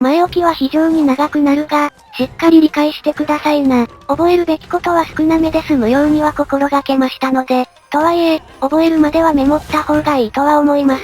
前置きは非常に長くなるが、しっかり理解してくださいな。覚えるべきことは少なめで済むようには心がけましたので、とはいえ、覚えるまではメモった方がいいとは思います。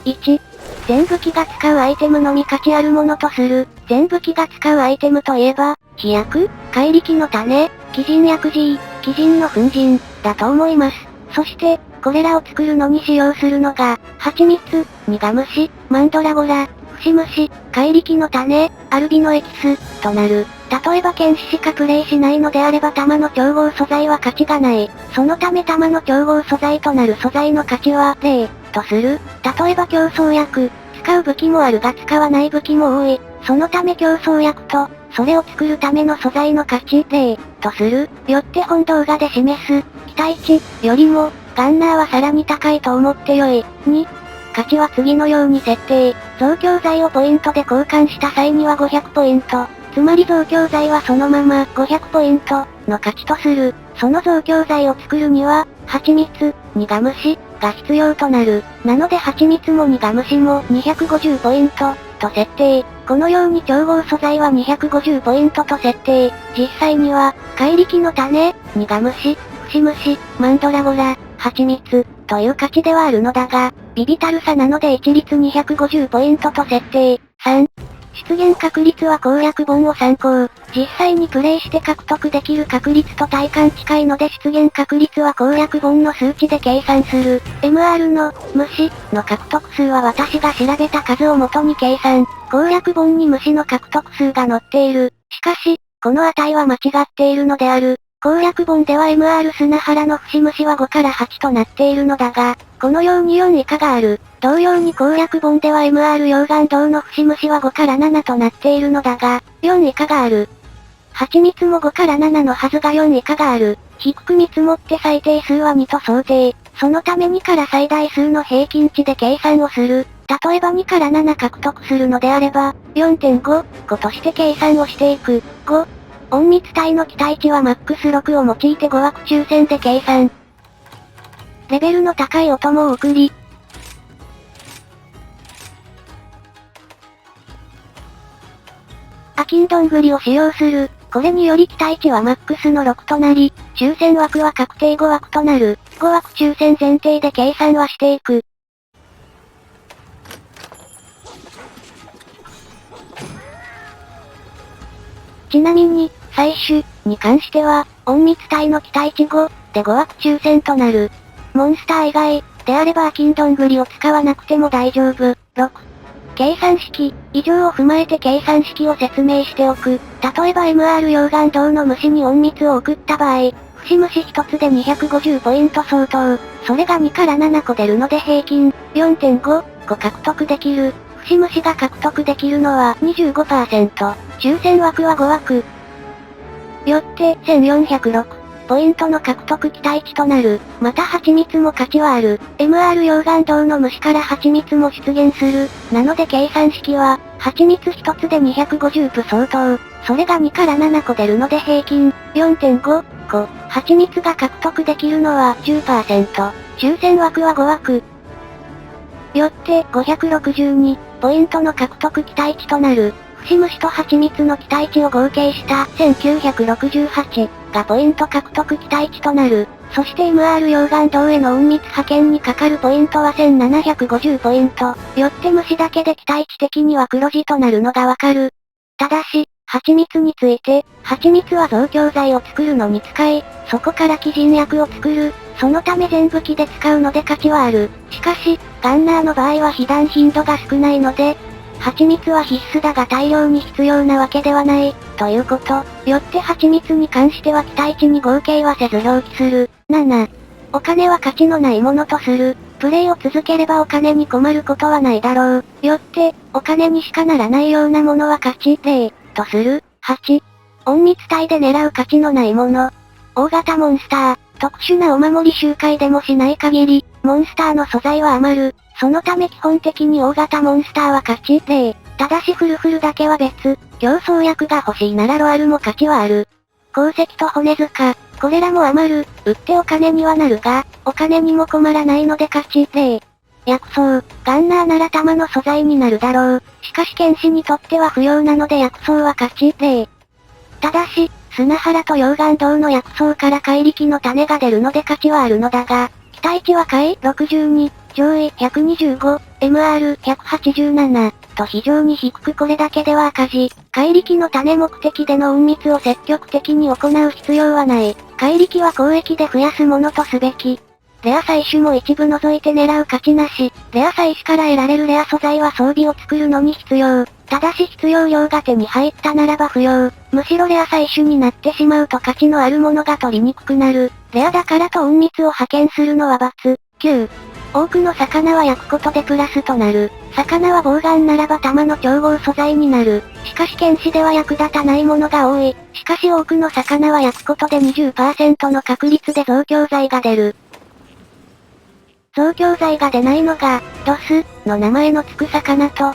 1、全武器が使うアイテムのみ価値あるものとする。全武器が使うアイテムといえば、飛躍、怪力の種、鬼人薬事、鬼人の粉塵、だと思います。そして、これらを作るのに使用するのが、蜂蜜、苦虫、マンドラゴラ、節虫、怪力の種、アルビノエキス、となる。例えば剣士しかプレイしないのであれば弾の調合素材は価値がない。そのため弾の調合素材となる素材の価値は0、とする。例えば競争薬、使う武器もあるが使わない武器も多い。そのため競争薬と、それを作るための素材の価値0、とする。よって本動画で示す、期待値、よりも、ガンナーはさらに高いと思ってよい。2、価値は次のように設定。増強剤をポイントで交換した際には500ポイント。つまり増強剤はそのまま500ポイントの価値とする。その増強剤を作るには、蜂蜜、苦虫が必要となる。なので蜂蜜も苦虫も250ポイントと設定。このように調合素材は250ポイントと設定。実際には、怪力の種、苦虫、節虫、マンドラゴラ、蜂蜜という価値ではあるのだが、ビビたるさなので一律250ポイントと設定。3、出現確率は攻略本を参考。実際にプレイして獲得できる確率と体感近いので出現確率は攻略本の数値で計算する。MR の、虫の獲得数は私が調べた数を元に計算。攻略本に虫の獲得数が載っている。しかし、この値は間違っているのである。攻略本では MR 砂原の節虫は5から8となっているのだが、このように4以下がある。同様に攻略本では MR 溶岩洞の節虫は5から7となっているのだが、4以下がある。蜂蜜も5から7のはずが4以下がある。低く見積もって最低数は2と想定。そのため2から最大数の平均値で計算をする。例えば2から7獲得するのであれば、4.5 個として計算をしていく。5、隠密体の期待値はマックス6を用いて5枠抽選で計算。レベルの高いお供を送り、アキンどんぐりを使用する。これにより期待値はマックスの6となり、抽選枠は確定5枠となる。5枠抽選前提で計算はしていく。ちなみに、採取に関しては、隠密体の期待値5で5枠抽選となる。モンスター以外であればアキンどんぐりを使わなくても大丈夫。6、計算式、以上を踏まえて計算式を説明しておく。例えば MR 溶岩洞の虫に隠密を送った場合、節虫1つで250ポイント相当。それが2から7個出るので平均 4.5 個獲得できる。節虫が獲得できるのは 25%。抽選枠は5枠。よって1406ポイントの獲得期待値となる。また蜂蜜も価値はある。MR 溶岩洞の虫から蜂蜜も出現する。なので計算式は、蜂蜜1つで250プ相当。それが2から7個出るので平均 4.5 個。蜂蜜が獲得できるのは 10%。抽選枠は5枠。よって562ポイントの獲得期待値となる。節虫と蜂蜜の期待値を合計した1968がポイント獲得期待値となる。そして MR 溶岩洞への隠密派遣にかかるポイントは1750ポイント。よって虫だけで期待値的には黒字となるのがわかる。ただし、蜂蜜について、蜂蜜は増強剤を作るのに使い、そこから鬼人薬を作る。そのため全武器で使うので価値はある。しかし、ガンナーの場合は被弾頻度が少ないので、蜂蜜は必須だが大量に必要なわけではない、ということ。よって蜂蜜に関しては期待値に合計はせず表記する。7、お金は価値のないものとする。プレイを続ければお金に困ることはないだろう。よって、お金にしかならないようなものは価値0とする。8、隠密体で狙う価値のないもの。大型モンスター、特殊なお守り周回でもしない限り、モンスターの素材は余る。そのため基本的に大型モンスターは価値0。ただしフルフルだけは別。競争薬が欲しいならロアルも価値はある。鉱石と骨塚、これらも余る。売ってお金にはなるが、お金にも困らないので価値0。薬草、ガンナーなら弾の素材になるだろう。しかし剣士にとっては不要なので薬草は勝ち。例。ただし、砂原と溶岩洞の薬草から怪力の種が出るので価値はあるのだが、期待値は下位62、上位125、MR187 と非常に低くこれだけでは赤字。怪力の種目的での隠密を積極的に行う必要はない。怪力は交易で増やすものとすべき。レア採取も一部除いて狙う価値なし。レア採取から得られるレア素材は装備を作るのに必要。ただし必要量が手に入ったならば不要。むしろレア採取になってしまうと価値のあるものが取りにくくなる。レアだからと隠密を派遣するのは×。9。多くの魚は焼くことでプラスとなる。魚はボウガンならば弾の調合素材になる。しかし剣士では役立たないものが多い。しかし多くの魚は焼くことで 20% の確率で増強剤が出る。増強剤が出ないのが、ロスの名前の付く魚と、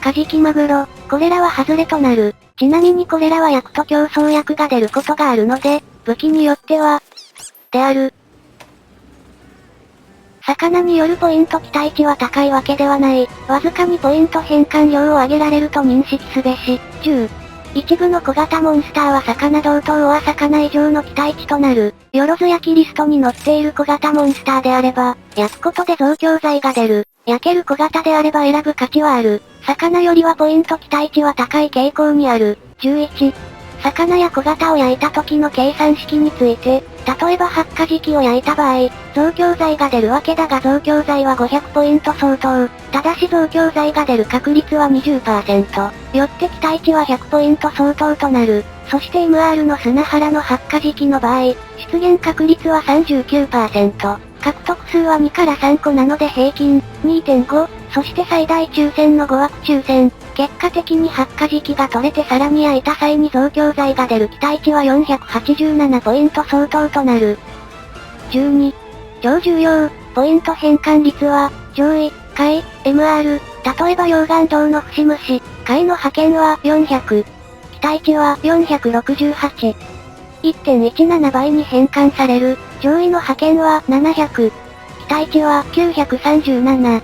カジキマグロ、これらは外れとなる。ちなみにこれらは焼くと競争薬が出ることがあるので、武器によっては、である。魚によるポイント期待値は高いわけではない。わずかにポイント変換量を上げられると認識すべし。10。一部の小型モンスターは魚同等は魚以上の期待値となる。よろず焼きリストに載っている小型モンスターであれば、焼くことで増強剤が出る。焼ける小型であれば選ぶ価値はある。魚よりはポイント期待値は高い傾向にある。11。魚や小型を焼いた時の計算式について、例えば発火時期を焼いた場合、増強剤が出るわけだが増強剤は500ポイント相当。ただし増強剤が出る確率は 20%。よって期待値は100ポイント相当となる。そして MR の砂原の発火時期の場合、出現確率は 39%。獲得数は2から3個なので平均 2.5。そして最大抽選の5枠抽選。結果的に発火時期が取れてさらに焼いた際に増強剤が出る期待値は487ポイント相当となる。12. 超重要、ポイント変換率は、上位、下位、MR、例えば溶岩洞の節虫、下位の派遣は400。期待値は468。1.17 倍に変換される。上位の派遣は700。期待値は937。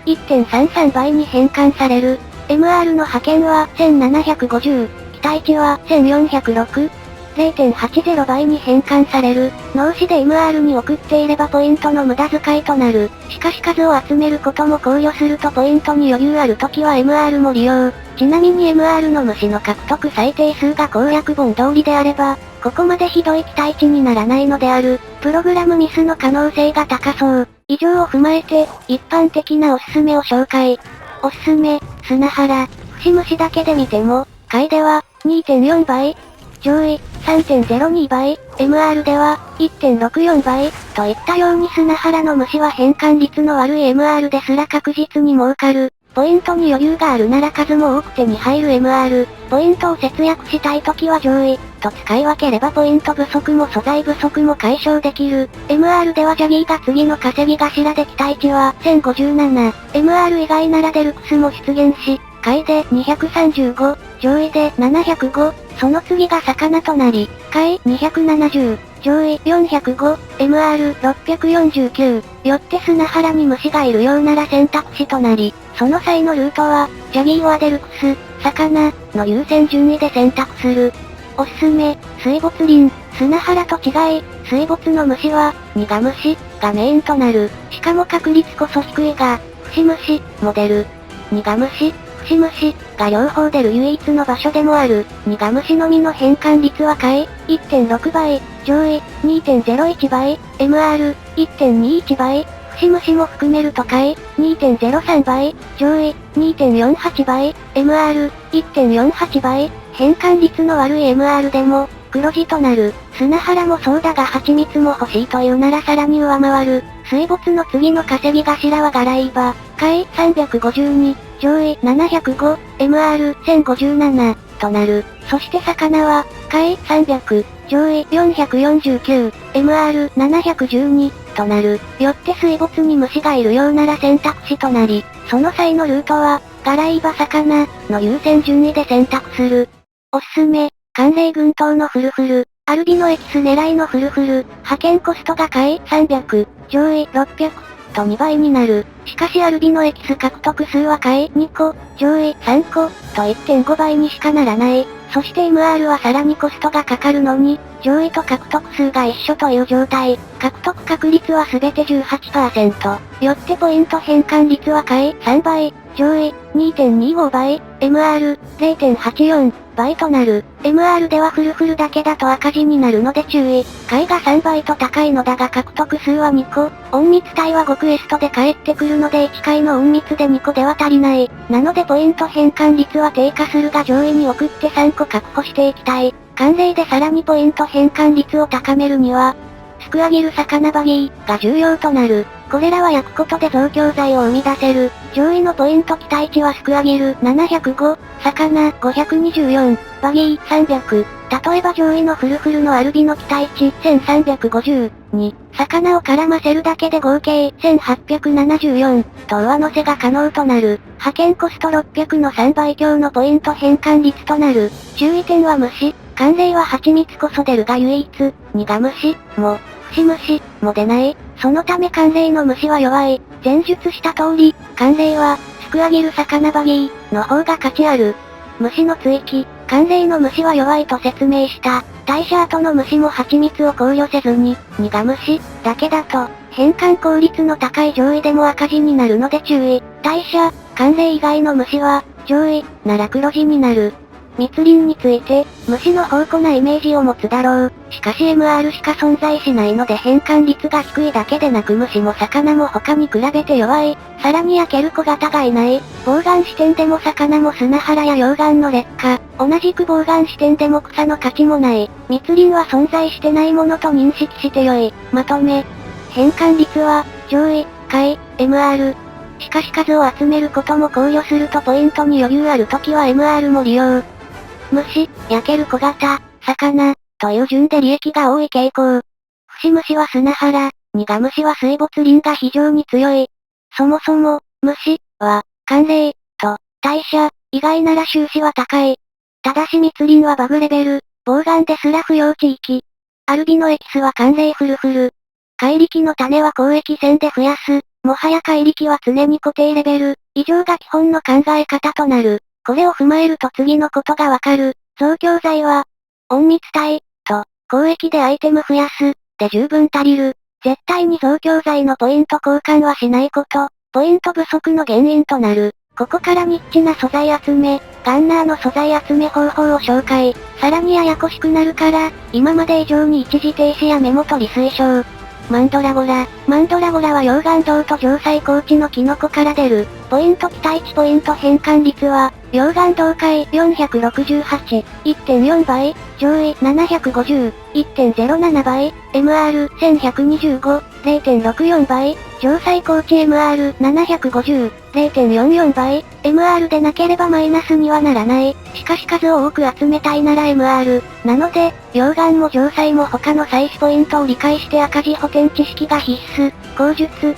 1.33 倍に変換される。MR の派遣は1750。期待値は1406。0.80 倍に変換される。脳死で MR に送っていればポイントの無駄遣いとなる。しかし数を集めることも考慮するとポイントに余裕あるときは MR も利用。ちなみに MR の虫の獲得最低数が攻略本通りであれば、ここまでひどい期待値にならないのである。プログラムミスの可能性が高そう。以上を踏まえて、一般的なおすすめを紹介。おすすめ、砂原、節虫だけで見ても、下位では、2.4 倍、上位、3.02 倍、MR では、1.64 倍、といったように砂原の虫は変換率の悪い MR ですら確実に儲かる。ポイントに余裕があるなら数も多く手に入る MR、ポイントを節約したい時は上位、と使い分ければポイント不足も素材不足も解消できる。MR ではジャギーが次の稼ぎ頭で期待値は1057。MR 以外ならデルクスも出現し、下位で235、上位で705、その次が魚となり、下位270、上位405、MR649、よって砂原に虫がいるようなら選択肢となり、その際のルートは、ジャギーはデルクス、魚、の優先順位で選択する。おすすめ、水没林、砂原と違い、水没の虫は、苦虫、がメインとなる。しかも確率こそ低いが、節虫、も出る。苦虫、節虫、が両方出る唯一の場所でもある。苦虫のみの変換率は下位、1.6 倍、上位、2.01 倍、MR、1.21 倍、節虫も含めると下位、2.03 倍、上位、2.48 倍、MR、1.48 倍、変換率の悪い MR でも、黒字となる。砂原もそうだが蜂蜜も欲しいというならさらに上回る。水没の次の稼ぎ頭はガライバ、下位352、上位705、MR1057、となる。そして魚は、下位300、上位449、MR712、となる。よって水没に虫がいるようなら選択肢となり、その際のルートは、ガライバ魚、の優先順位で選択する。おすすめ、寒冷群島のフルフル、アルビノエキス狙いのフルフル、派遣コストが下位300、上位600、と2倍になる。しかしアルビノエキス獲得数は下位2個、上位3個、と 1.5 倍にしかならない。そして MR はさらにコストがかかるのに、上位と獲得数が一緒という状態。獲得確率はすべて 18%。よってポイント変換率は下位3倍、上位 2.25 倍、MR0.84 倍となる。MR ではフルフルだけだと赤字になるので注意。下位が3倍と高いのだが獲得数は2個。隠密体は5クエストで返ってくるので1回の隠密で2個では足りない。なのでポイント変換率は低下するが上位に送って3個確保していきたい。慣例でさらにポイント変換率を高めるには、スクアギル魚バギーが重要となる。これらは焼くことで増強剤を生み出せる。上位のポイント期待値はスクアギル705、魚524、バギー300。例えば上位のフルフルのアルビの期待値1350に、魚を絡ませるだけで合計1874と上乗せが可能となる。派遣コスト600の3倍強のポイント変換率となる。注意点は虫。慣例は蜂蜜こそ出るが唯一、苦虫も、節虫も出ない。そのため慣例の虫は弱い。前述した通り、慣例は、スクアギル魚バギーの方が価値ある。虫の追記、慣例の虫は弱いと説明した。代謝後の虫も蜂蜜を考慮せずに、苦虫だけだと、変換効率の高い上位でも赤字になるので注意。代謝、慣例以外の虫は、上位なら黒字になる。密林について、虫の宝庫なイメージを持つだろう。しかし MR しか存在しないので変換率が低いだけでなく虫も魚も他に比べて弱い。さらに焼ける小型がいない。ボウガン視点でも魚も砂原や溶岩の劣化。同じくボウガン視点でも草の価値もない。密林は存在してないものと認識してよい。まとめ。変換率は、上位、下位、MR。しかし数を集めることも考慮するとポイントに余裕あるときは MR も利用。虫、焼ける小型、魚、という順で利益が多い傾向。節虫は砂原、苦虫は水没林が非常に強い。そもそも、虫、は、慣例、と、代謝、以外なら収支は高い。ただし密林はバグレベル、ボウガンですら不要地域。アルビノエキスは慣例フルフル。怪力の種は交易線で増やす。もはや怪力は常に固定レベル、以上が基本の考え方となる。これを踏まえると次のことがわかる。増強剤は、隠密体、と、交易でアイテム増やす、で十分足りる。絶対に増強剤のポイント交換はしないこと、ポイント不足の原因となる。ここからニッチな素材集め、ガンナーの素材集め方法を紹介。さらにややこしくなるから、今まで以上に一時停止やメモ取り推奨。マンドラゴラ。マンドラゴラは溶岩銅と城塞高地のキノコから出る。ポイント期待値ポイント変換率は、溶岩銅塊468、1.4 倍、上位750、1.07 倍、MR1125、0.64 倍、城塞高地 MR750、0.44 倍、MR でなければマイナスにはならない。しかし数を多く集めたいなら MR。なので、溶岩も城塞も他の採取ポイントを理解して赤字補填知識が必須。口述。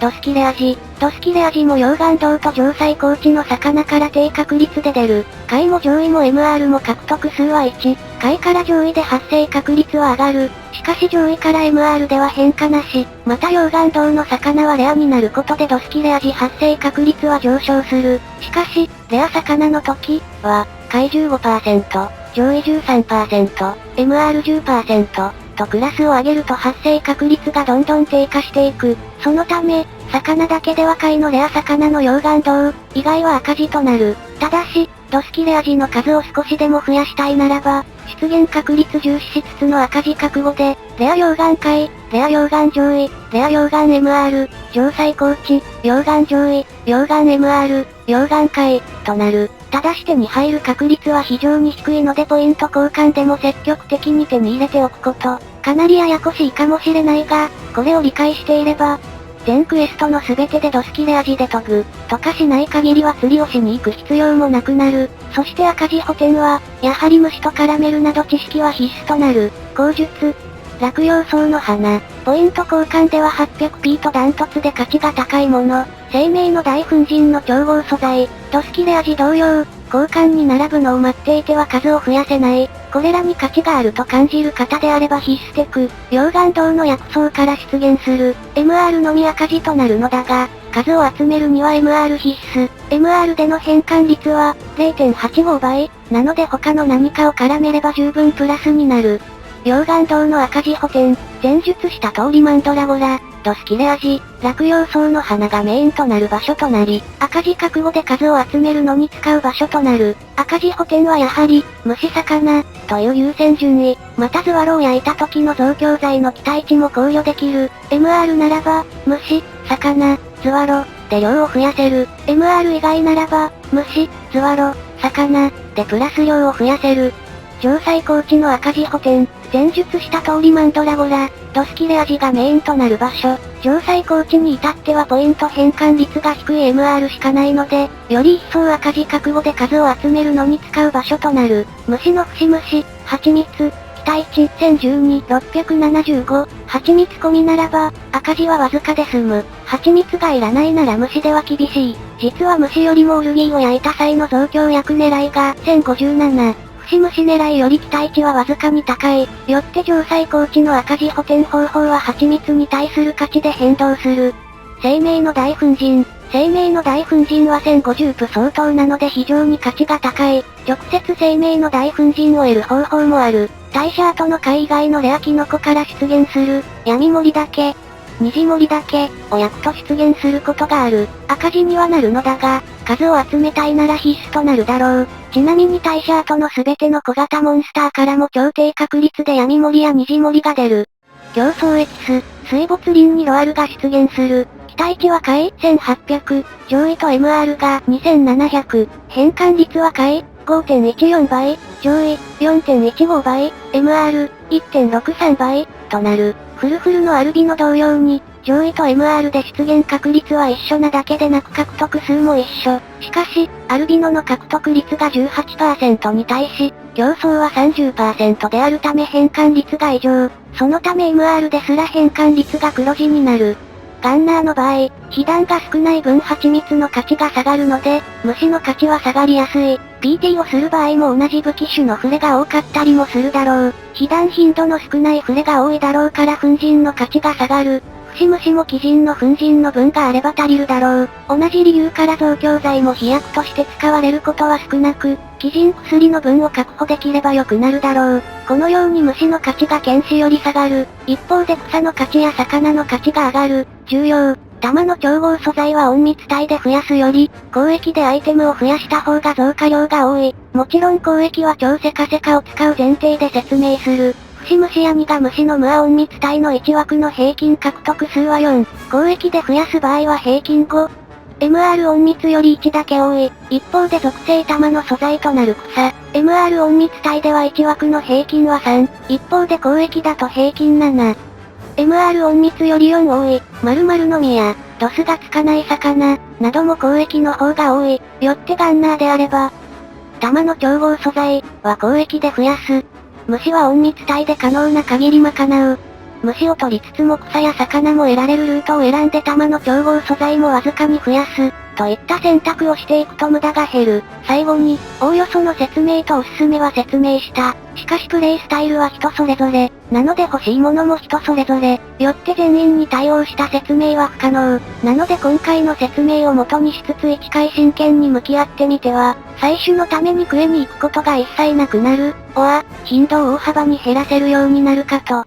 ドスキレアジ。ドスキレアジも溶岩銅と城塞高地の魚から低確率で出る。貝も上位も MR も獲得数は1。貝から上位で発生確率は上がる。しかし上位から MR では変化なし。また溶岩銅の魚はレアになることでドスキレアジ発生確率は上昇する。しかし、レア魚の時は、貝15%、上位13%、MR10%。とクラスを上げると発生確率がどんどん低下していく。そのため、魚だけでは貝のレア魚の溶岩銅以外は赤字となる。ただし、ドスキレアジの数を少しでも増やしたいならば、出現確率重視しつつの赤字覚悟で、レア溶岩貝、レア溶岩上位、レア溶岩 MR、城塞高地、溶岩上位、溶岩 MR、溶岩貝、となる。ただし手に入る確率は非常に低いのでポイント交換でも積極的に手に入れておくこと、かなりややこしいかもしれないが、これを理解していれば、全クエストの全てでドスキレアジで研ぐ、とかしない限りは釣りをしに行く必要もなくなる。そして赤字補填は、やはり虫と絡めるなど知識は必須となる。口述。落葉草の花。ポイント交換では 800P とダントツで価値が高いもの。生命の大粉塵の調合素材。ドスキレアジ同様、交換に並ぶのを待っていては数を増やせない。これらに価値があると感じる方であれば必須テク、溶岩銅の薬草から出現する、MR のみ赤字となるのだが、数を集めるには MR 必須。MR での変換率は、0.85 倍。なので他の何かを絡めれば十分プラスになる。溶岩銅の赤字補填、前述した通りマンドラゴラ、ドスキレアジ、落葉草の花がメインとなる場所となり、赤字覚悟で数を集めるのに使う場所となる。赤字補填はやはり、虫魚、という優先順位、またズワロを焼いた時の増強剤の期待値も考慮できる。MR ならば、虫、魚、ズワロ、で量を増やせる。MR 以外ならば、虫、ズワロ、魚、でプラス量を増やせる。城塞高地の赤字補填、前述した通りマンドラゴラ、ドスキレアジがメインとなる場所。城塞高地に至ってはポイント変換率が低い MR しかないので、より一層赤字覚悟で数を集めるのに使う場所となる。虫の節虫、蜂蜜、期待値1012、675、蜂蜜込みならば、赤字はわずかで済む。蜂蜜がいらないなら虫では厳しい。実は虫よりもオルギーを焼いた際の増強薬狙いが1057。節虫狙いより期待値はわずかに高い。よって城塞高地の赤字補填方法は蜂蜜に対する価値で変動する。生命の大粉塵。生命の大粉塵は1050プ相当なので非常に価値が高い。直接生命の大粉塵を得る方法もある。代謝跡の貝以外のレアキノコから出現する、闇盛りだけ、虹盛りだけ、を焼くと出現することがある。赤字にはなるのだが、数を集めたいなら必須となるだろう。ちなみに代謝跡のすべての小型モンスターからも超低確率で闇盛りや虹盛りが出る。競争エキス、水没林にロアルが出現する。期待値は下位1800、上位と MR が2700、変換率は下位 5.14 倍、上位 4.15 倍、MR 1.63 倍、となる。フルフルのアルビノ同様に、上位と MR で出現確率は一緒なだけでなく獲得数も一緒。しかし、アルビノの獲得率が 18% に対し、競争は 30% であるため変換率が異常。そのため MR ですら変換率が黒字になる。ガンナーの場合、被弾が少ない分蜂蜜の価値が下がるので、虫の価値は下がりやすい。PT をする場合も同じ武器種の触れが多かったりもするだろう。被弾頻度の少ない触れが多いだろうから粉塵の価値が下がる。節虫も鬼人の粉塵の分があれば足りるだろう。同じ理由から増強剤も飛薬として使われることは少なく、鬼人薬の分を確保できれば良くなるだろう。このように虫の価値が剣士より下がる。一方で草の価値や魚の価値が上がる。重要。弾の調合素材は隠密体で増やすより、交易でアイテムを増やした方が増加量が多い。もちろん交易は超セカセカを使う前提で説明する。節虫やニガ虫の無ア隠密体の1枠の平均獲得数は4。交易で増やす場合は平均5。MR 隠密より1だけ多い。一方で属性玉の素材となる草。MR 隠密体では1枠の平均は3。一方で交易だと平均7。MR 隠密より4多い。〇〇の実や、ドスがつかない魚、なども交易の方が多い。よってガンナーであれば、玉の調合素材、は交易で増やす。虫は隠密体で可能な限り賄う。虫を取りつつも草や魚も得られるルートを選んで玉の調合素材もわずかに増やす。といった選択をしていくと無駄が減る。最後に、おおよその説明とおすすめは説明した。しかしプレイスタイルは人それぞれ。なので欲しいものも人それぞれ。よって全員に対応した説明は不可能。なので今回の説明を元にしつつ一回真剣に向き合ってみては、採取のためにクエに行くことが一切なくなる、頻度を大幅に減らせるようになるかと。